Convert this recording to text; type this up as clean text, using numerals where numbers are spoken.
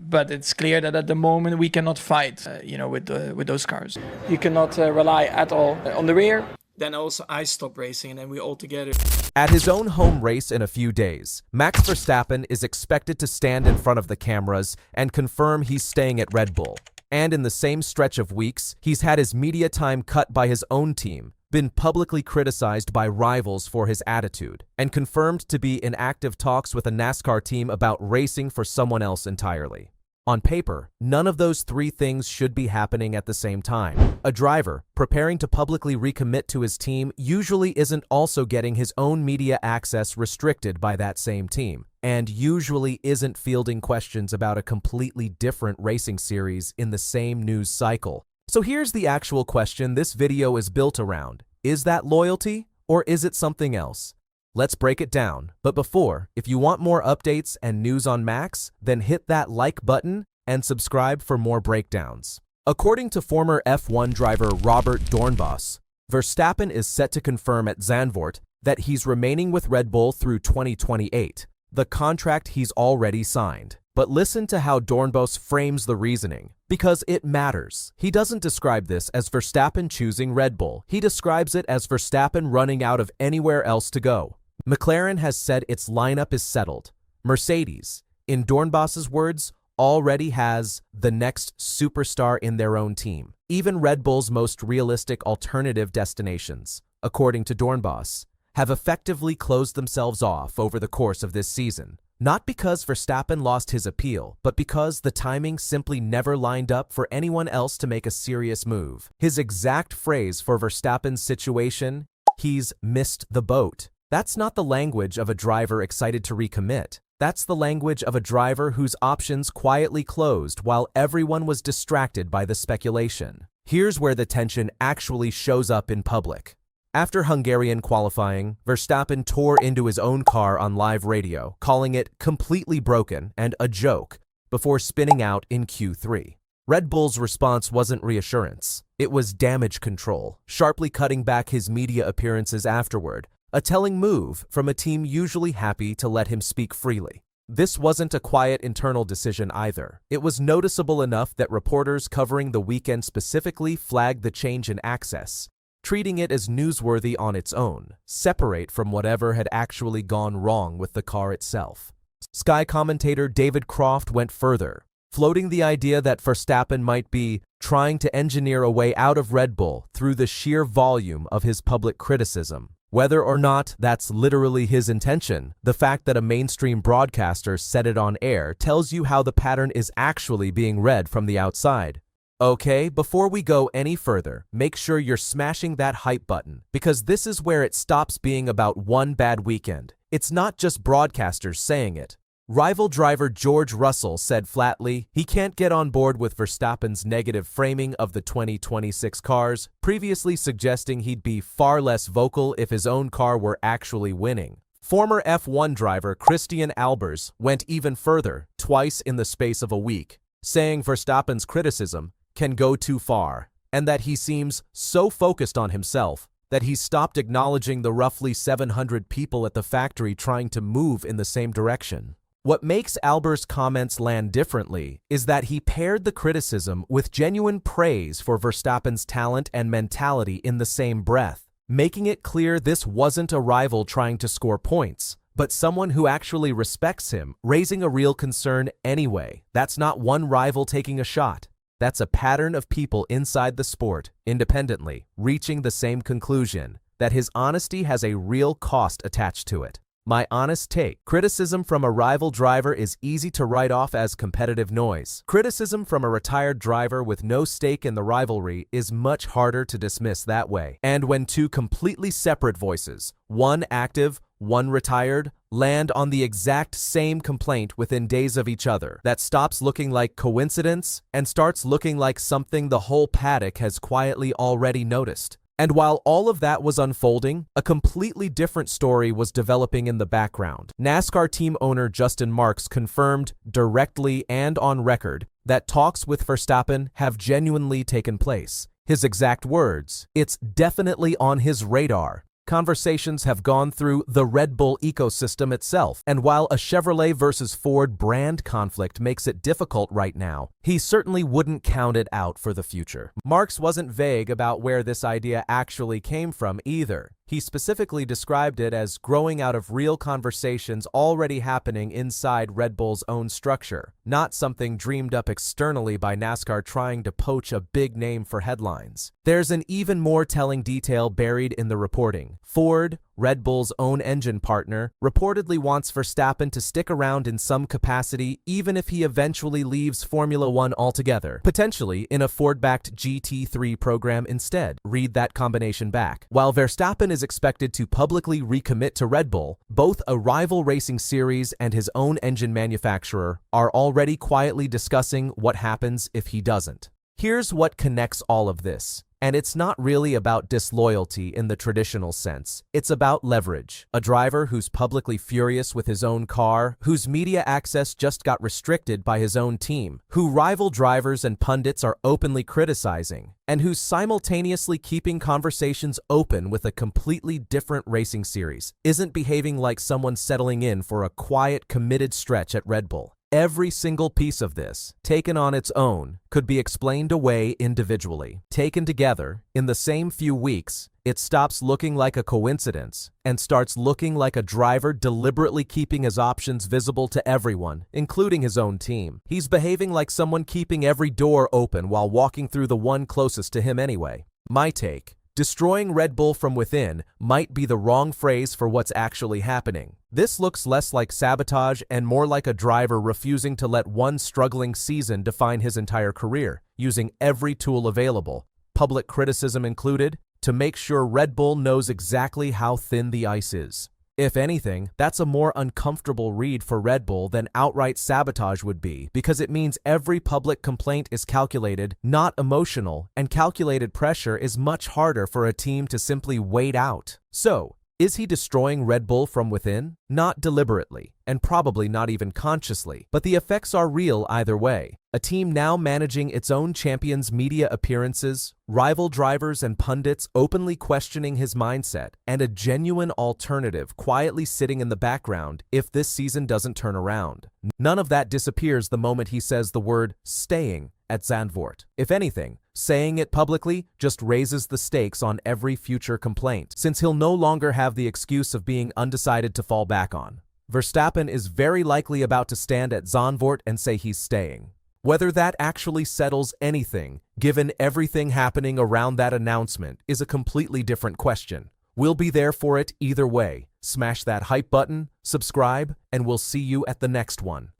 But it's clear that at the moment we cannot fight, with those cars. You cannot rely at all on the rear. Then also I stop racing and then we all together. At his own home race in a few days, Max Verstappen is expected to stand in front of the cameras and confirm he's staying at Red Bull. And in the same stretch of weeks, he's had his media time cut by his own team, been publicly criticized by rivals for his attitude, and confirmed to be in active talks with a NASCAR team about racing for someone else entirely. On paper, none of those three things should be happening at the same time. A driver preparing to publicly recommit to his team usually isn't also getting his own media access restricted by that same team, and usually isn't fielding questions about a completely different racing series in the same news cycle. So here's the actual question this video is built around. Is that loyalty, or is it something else? Let's break it down. But before, if you want more updates and news on Max, then hit that like button and subscribe for more breakdowns. According to former F1 driver Robert Dornbos, Verstappen is set to confirm at Zandvoort that he's remaining with Red Bull through 2028, the contract he's already signed. But listen to how Dornbos frames the reasoning, because it matters. He doesn't describe this as Verstappen choosing Red Bull. He describes it as Verstappen running out of anywhere else to go. McLaren has said its lineup is settled. Mercedes, in Dornbos's words, already has the next superstar in their own team. Even Red Bull's most realistic alternative destinations, according to Dornbos, have effectively closed themselves off over the course of this season. Not because Verstappen lost his appeal, but because the timing simply never lined up for anyone else to make a serious move. His exact phrase for Verstappen's situation, he's missed the boat. That's not the language of a driver excited to recommit. That's the language of a driver whose options quietly closed while everyone was distracted by the speculation. Here's where the tension actually shows up in public. After Hungarian qualifying, Verstappen tore into his own car on live radio, calling it completely broken and a joke, before spinning out in Q3. Red Bull's response wasn't reassurance. It was damage control, sharply cutting back his media appearances afterward, a telling move from a team usually happy to let him speak freely. This wasn't a quiet internal decision either. It was noticeable enough that reporters covering the weekend specifically flagged the change in access, treating it as newsworthy on its own, separate from whatever had actually gone wrong with the car itself. Sky commentator David Croft went further, floating the idea that Verstappen might be trying to engineer a way out of Red Bull through the sheer volume of his public criticism. Whether or not that's literally his intention, the fact that a mainstream broadcaster said it on air tells you how the pattern is actually being read from the outside. Okay, before we go any further, make sure you're smashing that hype button, because this is where it stops being about one bad weekend. It's not just broadcasters saying it. Rival driver George Russell said flatly he can't get on board with Verstappen's negative framing of the 2026 cars, previously suggesting he'd be far less vocal if his own car were actually winning. Former F1 driver Christian Albers went even further, twice in the space of a week, saying Verstappen's criticism can go too far, and that he seems so focused on himself that he stopped acknowledging the roughly 700 people at the factory trying to move in the same direction. What makes Albers' comments land differently is that he paired the criticism with genuine praise for Verstappen's talent and mentality in the same breath, making it clear this wasn't a rival trying to score points, but someone who actually respects him, raising a real concern anyway. That's not one rival taking a shot. That's a pattern of people inside the sport, independently, reaching the same conclusion, that his honesty has a real cost attached to it. My honest take, criticism from a rival driver is easy to write off as competitive noise. Criticism from a retired driver with no stake in the rivalry is much harder to dismiss that way. And when two completely separate voices, one active, one retired, land on the exact same complaint within days of each other, that stops looking like coincidence and starts looking like something the whole paddock has quietly already noticed. And while all of that was unfolding, a completely different story was developing in the background. NASCAR team owner Justin Marks confirmed directly and on record that talks with Verstappen have genuinely taken place. His exact words, "It's definitely on his radar," conversations have gone through the Red Bull ecosystem itself, and while a Chevrolet versus Ford brand conflict makes it difficult right now, he certainly wouldn't count it out for the future. Marx wasn't vague about where this idea actually came from either. He specifically described it as growing out of real conversations already happening inside Red Bull's own structure, not something dreamed up externally by NASCAR trying to poach a big name for headlines. There's an even more telling detail buried in the reporting. Ford, Red Bull's own engine partner, reportedly wants Verstappen to stick around in some capacity even if he eventually leaves Formula One altogether, potentially in a Ford-backed GT3 program instead. Read that combination back. While Verstappen is expected to publicly recommit to Red Bull, both a rival racing series and his own engine manufacturer are already quietly discussing what happens if he doesn't. Here's what connects all of this. And it's not really about disloyalty in the traditional sense. It's about leverage. A driver who's publicly furious with his own car, whose media access just got restricted by his own team, who rival drivers and pundits are openly criticizing, and who's simultaneously keeping conversations open with a completely different racing series, isn't behaving like someone settling in for a quiet, committed stretch at Red Bull. Every single piece of this, taken on its own, could be explained away individually. Taken together, in the same few weeks, it stops looking like a coincidence and starts looking like a driver deliberately keeping his options visible to everyone, including his own team. He's behaving like someone keeping every door open while walking through the one closest to him anyway. My take: destroying Red Bull from within might be the wrong phrase for what's actually happening. This looks less like sabotage and more like a driver refusing to let one struggling season define his entire career, using every tool available, public criticism included, to make sure Red Bull knows exactly how thin the ice is. If anything, that's a more uncomfortable read for Red Bull than outright sabotage would be, because it means every public complaint is calculated, not emotional, and calculated pressure is much harder for a team to simply wait out. So, is he destroying Red Bull from within? Not deliberately, and probably not even consciously, but the effects are real either way. A team now managing its own champion's media appearances, rival drivers and pundits openly questioning his mindset, and a genuine alternative quietly sitting in the background if this season doesn't turn around. None of that disappears the moment he says the word "staying" at Zandvoort. If anything, saying it publicly just raises the stakes on every future complaint, since he'll no longer have the excuse of being undecided to fall back on. Verstappen is very likely about to stand at Zandvoort and say he's staying. Whether that actually settles anything, given everything happening around that announcement, is a completely different question. We'll be there for it either way. Smash that hype button, subscribe, and we'll see you at the next one.